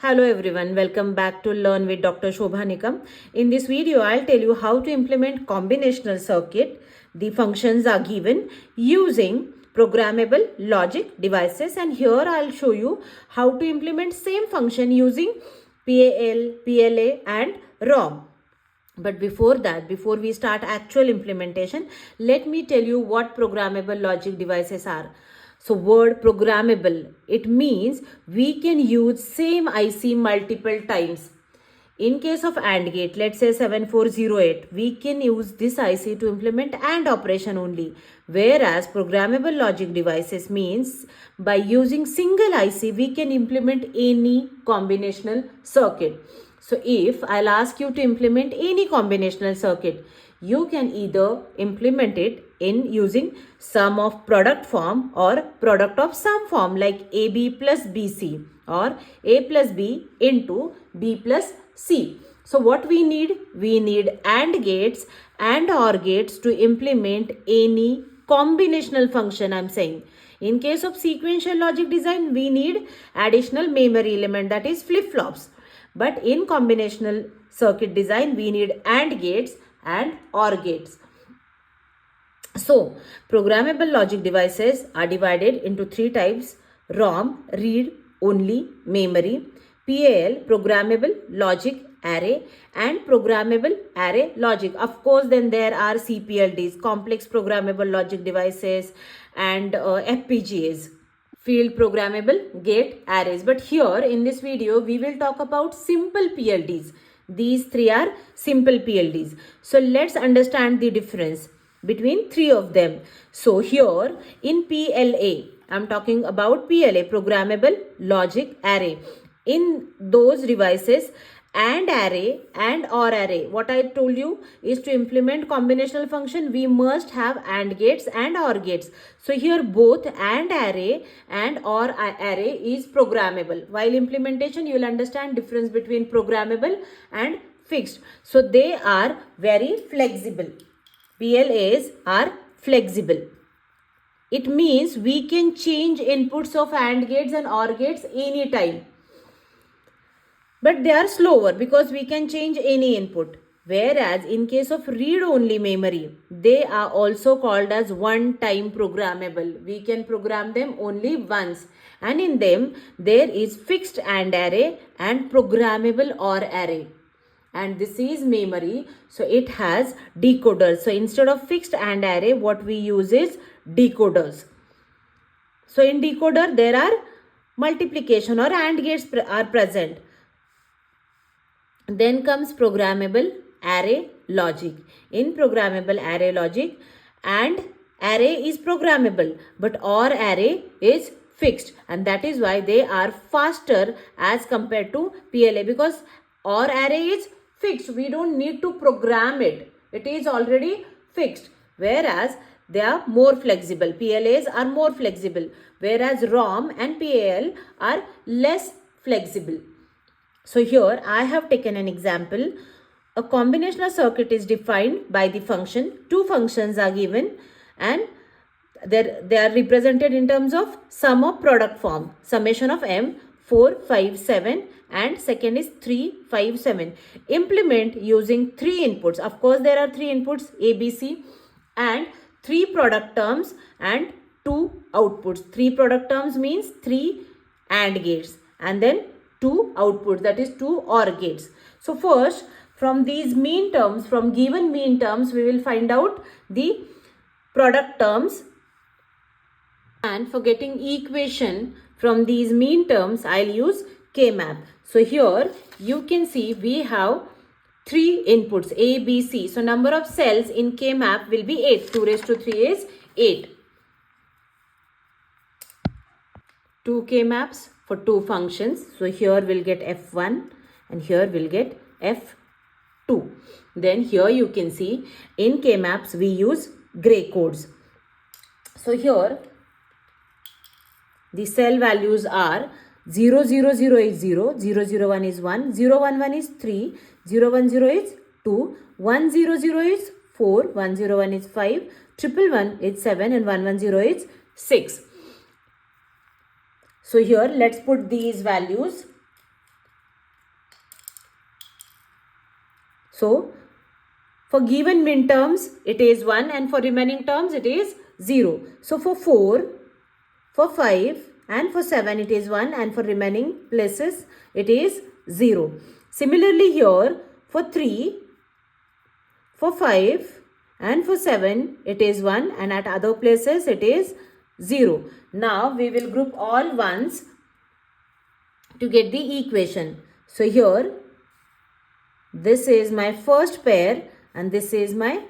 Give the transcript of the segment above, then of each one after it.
Hello everyone, welcome back to Learn with Dr. Shobha Nikam. In this video, I'll tell you how to implement combinational circuit. The functions are given using programmable logic devices, and here I'll show you how to implement same function using PLA and ROM. But before that, before we start actual implementation, let me tell you what programmable logic devices are. So word programmable, it means we can use same IC multiple times. In case of AND gate, let's say 7408, we can use this IC to implement AND operation only. Whereas programmable logic devices means by using single IC, we can implement any combinational circuit. So if I'll ask you to implement any combinational circuit, you can either implement it in using sum of product form or product of sum form like AB plus BC or A plus B into B plus C. So what we need? We need AND gates and OR gates to implement any combinational function, I'm saying. In case of sequential logic design, we need additional memory element, that is flip-flops. But in combinational circuit design, we need AND gates and OR gates. So, programmable logic devices are divided into three types: ROM, read only memory; PAL, programmable logic array; and programmable array logic. Of course, then there are CPLDs, complex programmable logic devices, and FPGAs, field programmable gate arrays. But here in this video, we will talk about simple PLDs. These three are simple PLDs. So let's understand the difference between three of them. So here in PLA, I'm talking about PLA, programmable logic array. In those devices, AND array and OR array, what I told you is to implement combinational function, we must have AND gates and OR gates. So here both AND array and OR array is programmable. While implementation, you will understand difference between programmable and fixed. So they are very flexible. PLAs are flexible. It means we can change inputs of AND gates and OR gates anytime. But they are slower because we can change any input. Whereas in case of read-only memory, they are also called as one-time programmable. We can program them only once. And in them, there is fixed AND array and programmable OR array. And this is memory, so it has decoders. So instead of fixed AND array, what we use is decoders. So in decoder, there are multiplication or AND gates are present. Then comes programmable array logic. In programmable array logic, AND array is programmable, but OR array is fixed, and that is why they are faster as compared to PLA, because OR array is fixed. We don't need to program it. It is already fixed. Whereas they are more flexible. PLAs are more flexible. Whereas ROM and PAL are less flexible. So here I have taken an example. A combinational circuit is defined by the function. Two functions are given and they are represented in terms of sum of product form. Summation of M 4, 5, 7 and second is 3, 5, 7. Implement using three inputs. Of course, there are three inputs A, B, C and three product terms and two outputs. Three product terms means three AND gates and then two outputs, that is two OR gates. So first, from these mean terms, from given mean terms, we will find out the product terms. And for getting equation from these mean terms, I'll use K-map. So here you can see we have three inputs A, B, C. So number of cells in K-map will be 8. 2 raised to 3 is 8. Two K-maps for two functions. So here we'll get F1 and here we'll get F2. Then here you can see in K-maps we use gray codes. So here the cell values are 0, 0, 0 is 0, 0, 0, 1 is 1, 0, 1, 1 is 3, 0, 1, 0 is 2, 1, 0, 0 is 4, 1, 0, 1 is 5, 1, 1, 1 is 7 and 1, 1, 0 is 6. So here let's put these values So for given min terms, it is 1 and for remaining terms, it is 0. So for 4, for 5 and for 7, it is 1 and for remaining places, it is 0. Similarly here, for 3, for 5 and for 7, it is 1 and at other places, it is 0. Now we will group all ones to get the equation. So here, this is my first pair and this is my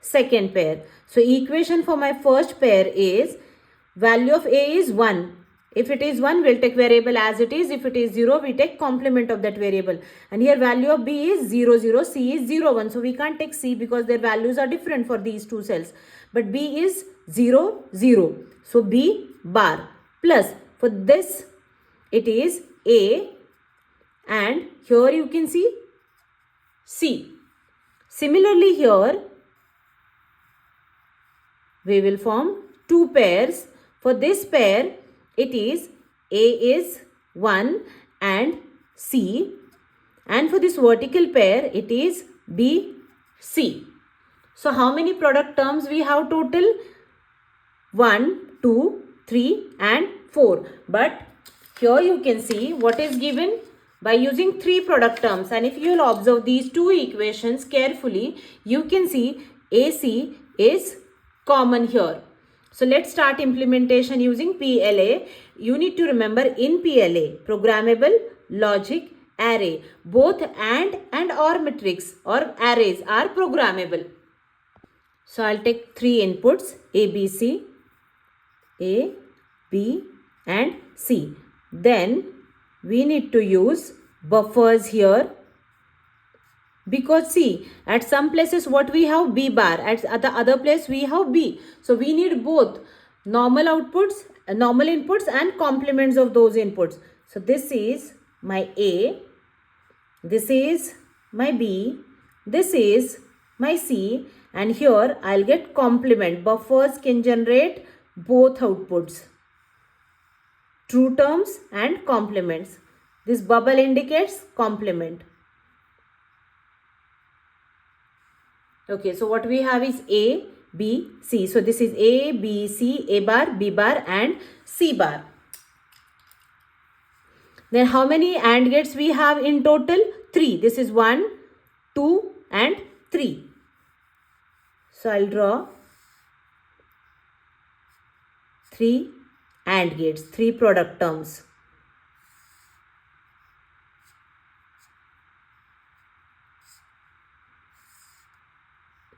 second pair. So equation for my first pair is value of A is 1. If it is 1, we'll take variable as it is. If it is 0, we take complement of that variable. And here value of B is 0, 0, C is 0, 1. So we can't take C because their values are different for these two cells. But B is 0, 0. So B bar plus for this it is A and here you can see C. Similarly here we will form two pairs. For this pair it is A is 1 and C, and for this vertical pair it is B, C. So how many product terms we have total? 1, 2, 3 and 4. But here you can see what is given by using 3 product terms, and if you will observe these two equations carefully, you can see AC is common here. So let's start implementation using PLA. You need to remember in PLA, Programmable Logic Array, both and or matrix or arrays are programmable. So I'll take 3 inputs A, B and C. Then we need to use buffers here, because see, at some places what we have B bar, at the other place we have B. So we need both normal outputs, normal inputs and complements of those inputs. So this is my A, this is my B, this is my C, and here I'll get complement. Buffers can generate both outputs, true terms and complements. This bubble indicates complement. Okay, so what we have is A, B, C. So this is A, B, C, A bar, B bar and C bar. Then how many AND gates we have in total? 3. This is 1, 2 and 3. So I'll draw 3 AND gates, 3 product terms.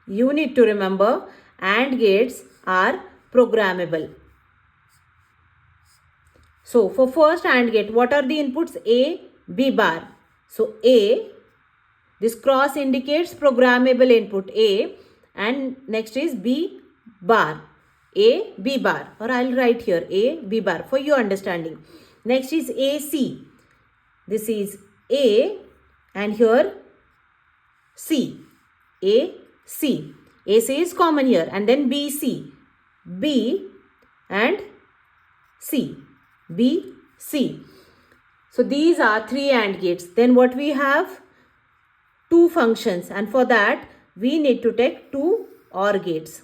You need to remember AND gates are programmable. So for first AND gate, what are the inputs? A, B bar. So A, this cross indicates programmable input A, and next is B bar. A, B bar, or I'll write here A, B bar for your understanding. Next is AC. This is A and here C. A, C. AC is common here, and then BC. B and C. B, C. So these are 3 AND gates. Then what we have? 2 functions, and for that we need to take 2 OR gates.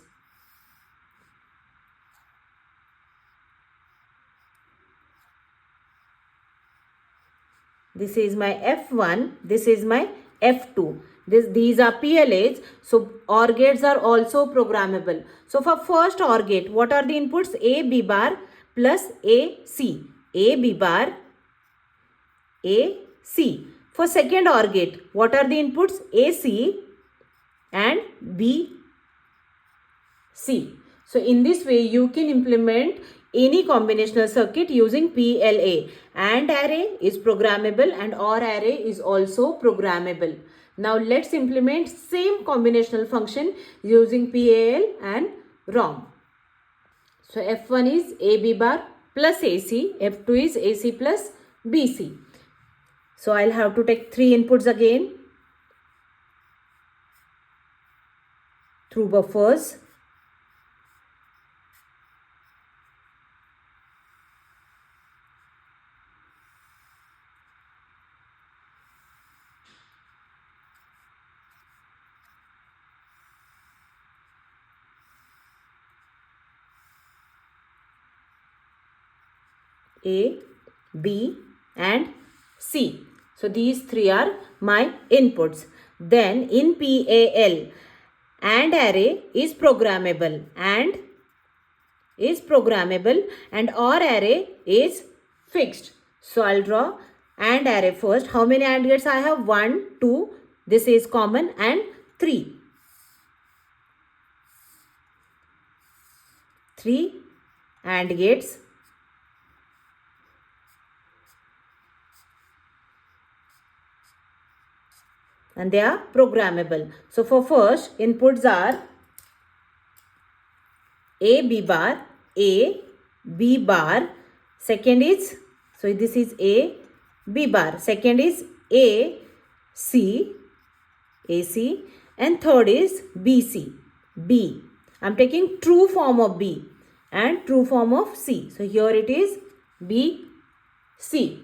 This is my F1, this is my F2. These are PLAs, so OR gates are also programmable. So for first OR gate, what are the inputs? A, B bar plus A, C. A, B bar, A, C. For second OR gate, what are the inputs? A, C and B, C. So in this way, you can implement any combinational circuit using PLA. AND array is programmable and OR array is also programmable. Now let's implement same combinational function using PAL and ROM. So F1 is AB bar plus AC, F2 is AC plus BC. So I'll have to take 3 inputs again through buffers. A, B and C. So these three are my inputs. Then in PAL, AND array is programmable and OR array is fixed. So I'll draw AND array first. How many AND gates I have? 1, 2, this is common, and 3. 3 AND gates. And they are programmable. So for first, inputs are A, B bar, A, B bar. Second is, so this is A, B bar. Second is A, C, AC. And third is BC, B. I'm taking true form of B and true form of C. So here it is B, C.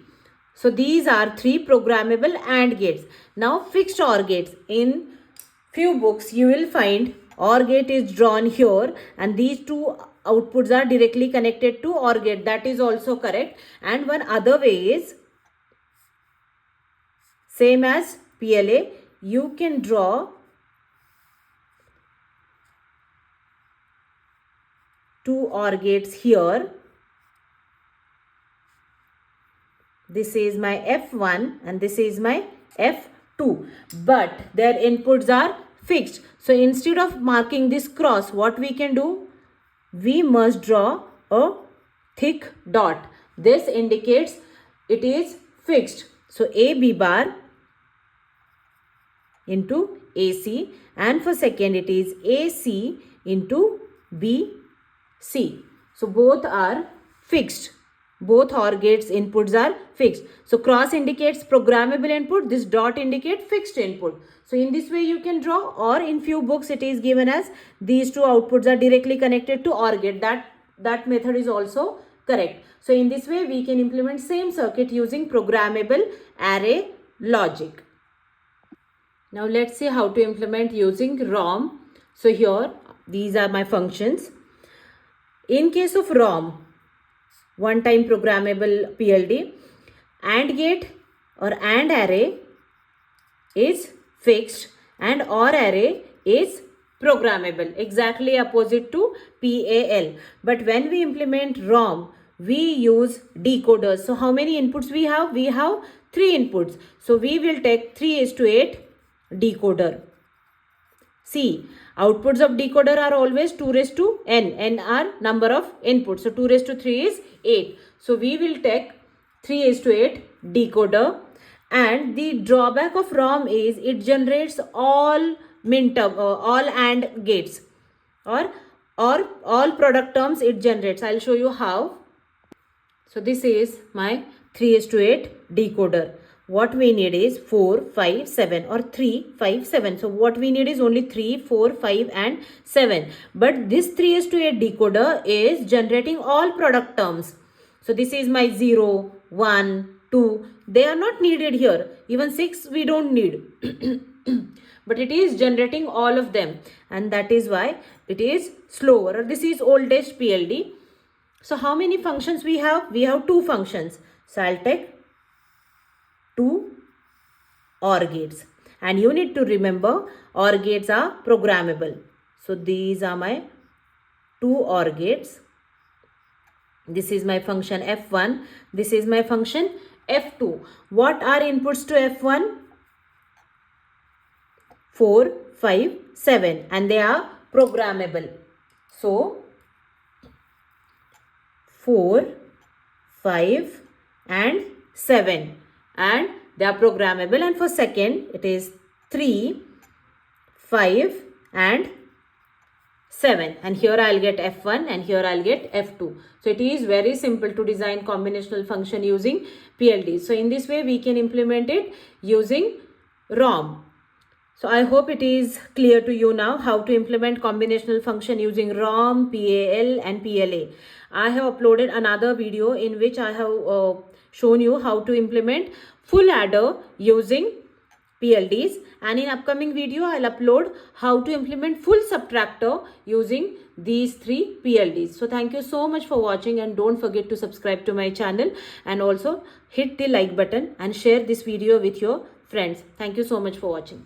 So these are 3 programmable AND gates. Now fixed OR gates. In few books you will find OR gate is drawn here and these two outputs are directly connected to OR gate. That is also correct. And one other way is same as PLA. You can draw 2 OR gates here. This is my F1 and this is my F2. But their inputs are fixed. So instead of marking this cross, what we can do? We must draw a thick dot. This indicates it is fixed. So AB bar into AC, and for second it is AC into BC. So both are fixed. Both OR gates inputs are fixed. So cross indicates programmable input. This dot indicates fixed input. So in this way you can draw, or in few books it is given as these two outputs are directly connected to OR gate. That method is also correct. So in this way we can implement same circuit using programmable array logic. Now let's see how to implement using ROM. So here these are my functions. In case of ROM, one-time programmable PLD, AND gate or AND array is fixed and OR array is programmable, exactly opposite to PAL. But when we implement ROM, we use decoders. So how many inputs we have? We have 3 inputs. So we will take 3:8 decoder. See, outputs of decoder are always 2 raised to n. N are number of inputs. So 2 raised to 3 is 8. So we will take 3:8 decoder. And the drawback of ROM is it generates all all AND gates or all product terms it generates. I'll show you how. So this is my 3:8 decoder. What we need is 4, 5, 7 or 3, 5, 7. So what we need is only 3, 4, 5 and 7. But this 3:8 decoder is generating all product terms. So this is my 0, 1, 2. They are not needed here. Even 6 we don't need. But it is generating all of them. And that is why it is slower. This is oldest PLD. So how many functions we have? We have 2 functions. So I'll take 2 OR gates. And you need to remember OR gates are programmable. So these are my 2 OR gates. This is my function F1. This is my function F2. What are inputs to F1? 4, 5, 7. And they are programmable. So 4, 5 and 7. And they are programmable. And for second it is 3, 5 and 7. And here I'll get F1 and here I'll get F2. So it is very simple to design combinational function using PLDs. So in this way we can implement it using ROM. So I hope it is clear to you now how to implement combinational function using ROM, PAL and PLA. I have uploaded another video in which I have shown you how to implement full adder using PLDs, and in upcoming video I'll upload how to implement full subtractor using these 3 PLDs. So thank you so much for watching, and don't forget to subscribe to my channel, and also hit the like button and share this video with your friends. Thank you so much for watching.